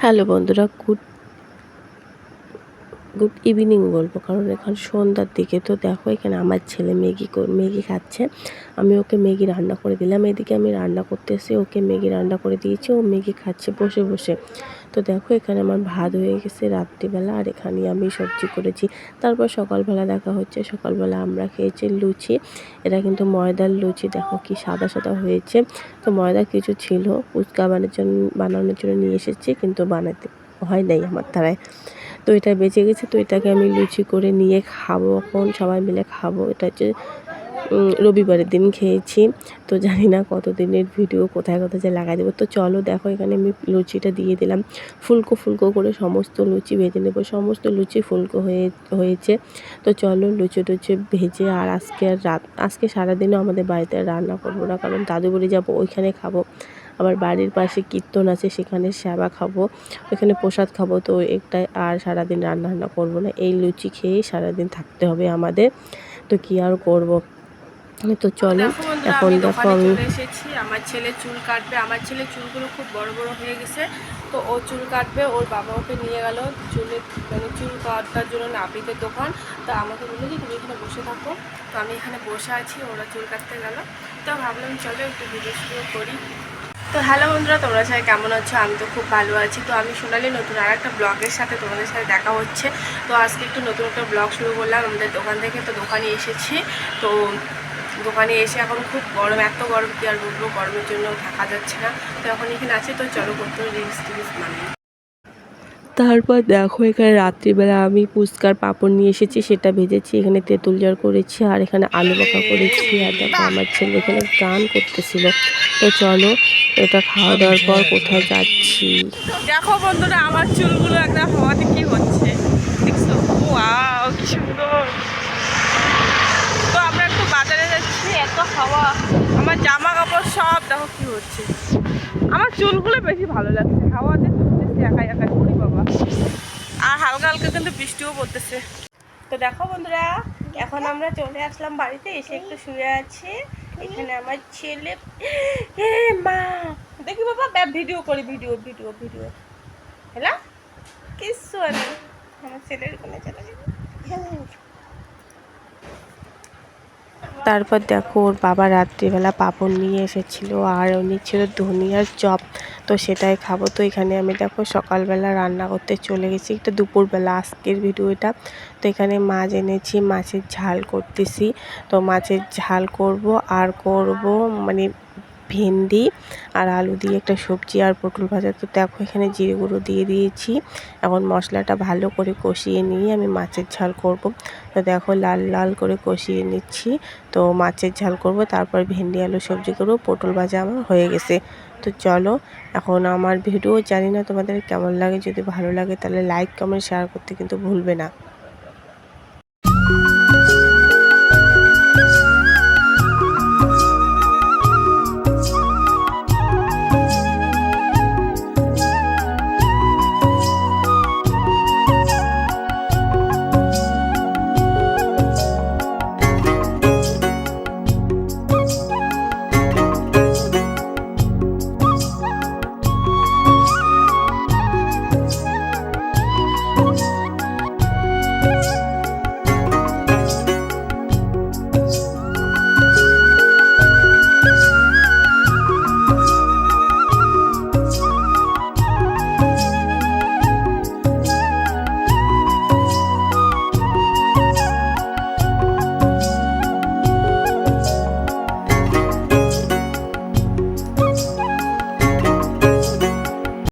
Hello বন্ধুরা, good good evening বলবো, কারণ এখন সন্ধ্যার দিকে। তো দেখো এখানে আমার ছেলে ম্যাগি খাচ্ছে। আমি ওকে ম্যাগি রান্না করে দিলাম। এদিকে আমি রান্না করতেছি, ওকে ম্যাগি রান্না করে দিয়েছি, ও ম্যাগি খাচ্ছে বসে বসে। তো দেখো এখানে আমার ভাত হয়ে গেছে রাত্রিবেলা, আর এখানে আমি সবজি করেছি। তারপর সকালবেলা দেখা হচ্ছে, সকালবেলা আমরা খেয়েছি লুচি। এটা কিন্তু ময়দার লুচি, দেখো কি সাদা সাদা হয়েছে। তো ময়দা কিছু ছিল, ফুচকা বানানোর জন্য নিয়ে এসেছি, কিন্তু বানাতে হয় নাই আমার দ্বারায়। তো এটা বেঁচে গেছে, তো এটাকে আমি লুচি করে নিয়ে খাবো, এখন সবাই মিলে খাবো। এটা হচ্ছে রবিবারের দিন খেয়েছি। তো জানি না কতদিনের ভিডিও, কোথায় কোথায় যে লাগাই দেবো। তো চলো দেখো এখানে আমি লুচিটা দিয়ে দিলাম, ফুলকো ফুলকো করে সমস্ত লুচি ভেজে নেবো। সমস্ত লুচি ফুলকো হয়েছে। তো চলো লুচি টুচি ভেজে, আর আজকে সারাদিনও আমাদের বাড়িতে রান্না করবো না, কারণ দাদু বাড়ি যাবো, ওইখানে খাবো। আবার বাড়ির পাশে কীর্তন আছে, সেখানে সেবা খাবো, ওইখানে প্রসাদ খাবো। তো একটাই, আর সারাদিন রান্না করবো না, এই লুচি খেয়েই সারাদিন থাকতে হবে আমাদের। তো কি আর করবো। তো চলো এখন দেখো আমি চলে এসেছি। আমার ছেলে চুল কাটবে, আমার ছেলে চুলগুলো খুব বড় বড় হয়ে গেছে। তো ও চুল কাটবে, ওর বাবা ওকে নিয়ে গেল চুল কাটার জন্য নাপিতের দোকান। তো আমাকে বললো যে তুমি এখানে বসে থাকো। তো আমি এখানে বসে আছি, ওরা চুল কাটতে গেল। তো ভাবলাম চলো একটু ভিডিও শুরু করি। তো হ্যালো বন্ধুরা, তোমরা সবাই কেমন আছো? আমি তো খুব ভালো আছি। তো আমি সোনালি নতুন আর একটা ব্লগের সাথে তোমাদের সাথে দেখা হচ্ছে। তো আজকে একটু নতুন একটা ব্লগ শুরু করলাম আমাদের দোকান থেকে। তো দোকানে এসেছি, তো দোকানে এসে এখন খুব গরম, এত গরম কি আর বলবো, গরমের জন্য থাকা যাচ্ছে না। তো এখন এখানে আছে, তো চলো করতে রিলস টিলস বানাই। তারপর দেখো এখানে রাত্রিবেলা আমি ফুচকার পাঁপড় নিয়ে এসেছি, সেটা ভেজেছি। এখানে তেঁতুল ঝাল করেছি, আর এখানে আলু মাখা করেছি। আর দেখো আমার ছেলে এখানে গান করতেছিল। তো চলো এটা খাওয়া দাওয়ার পর কোথায় যাচ্ছি। দেখো বন্ধুরা, আমার চুলগুলো একটা হাওয়াতে কি হচ্ছে দেখছো? ওয়াও কি সুন্দর। তো আমরা একটু বাজারে যাচ্ছি, এত হাওয়া, আমার জামা কাপড় সব দেখো কি হচ্ছে। আমার চুলগুলো বেশি ভালো লাগছে, হাওয়াতে ঘুরতেছি একাই একাই, করি বাবা। আর হালকা হালকা কিন্তু বৃষ্টিও পড়তেছে। তো দেখো বন্ধুরা, এখন আমরা চলে আসলাম বাড়িতে, এসে একটু শুয়ে আছি। এখানে আমার ছেলে, মা দেখি বাবা, ভিডিও করি, ভিডিও ভিডিও ভিডিও হ্যালো, কিচ্ছু নেই। আমার ছেলের কোলে চলে গেছে। তারপর দেখো ওর বাবা রাত্রিবেলা পাঁপড় নিয়ে এসেছিলো, আর উনি ছিল ধনিয়ার চপ। তো সেটাই খাবো। তো এখানে আমি দেখো সকালবেলা রান্না করতে চলে গেছি, এটা দুপুরবেলা আজকের ভিডিও এটা। তো এখানে মাছ এনেছি, মাছের ঝাল করতেছি। তো মাছের ঝাল করব, আর করব মানে ভেন্ডি আর আলু দিয়ে একটা সবজি, আর পটল ভাজা। তো দেখো এখানে জিরে গুঁড়ো দিয়ে দিয়েছি। এখন মশলাটা ভালো করে কষিয়ে নিয়ে আমি মাছের ঝাল করব। তো দেখো লাল লাল করে কষিয়ে নিচ্ছি। তো মাছের ঝাল করব, তারপর ভেন্ডি আলু সবজি করব, পটল ভাজা আমার হয়ে গেছে। তো চলো এখন আমার ভিডিও জানি না তোমাদের কেমন লাগে, যদি ভালো লাগে তাহলে লাইক কমেন্ট শেয়ার করতে কিন্তু ভুলবে না।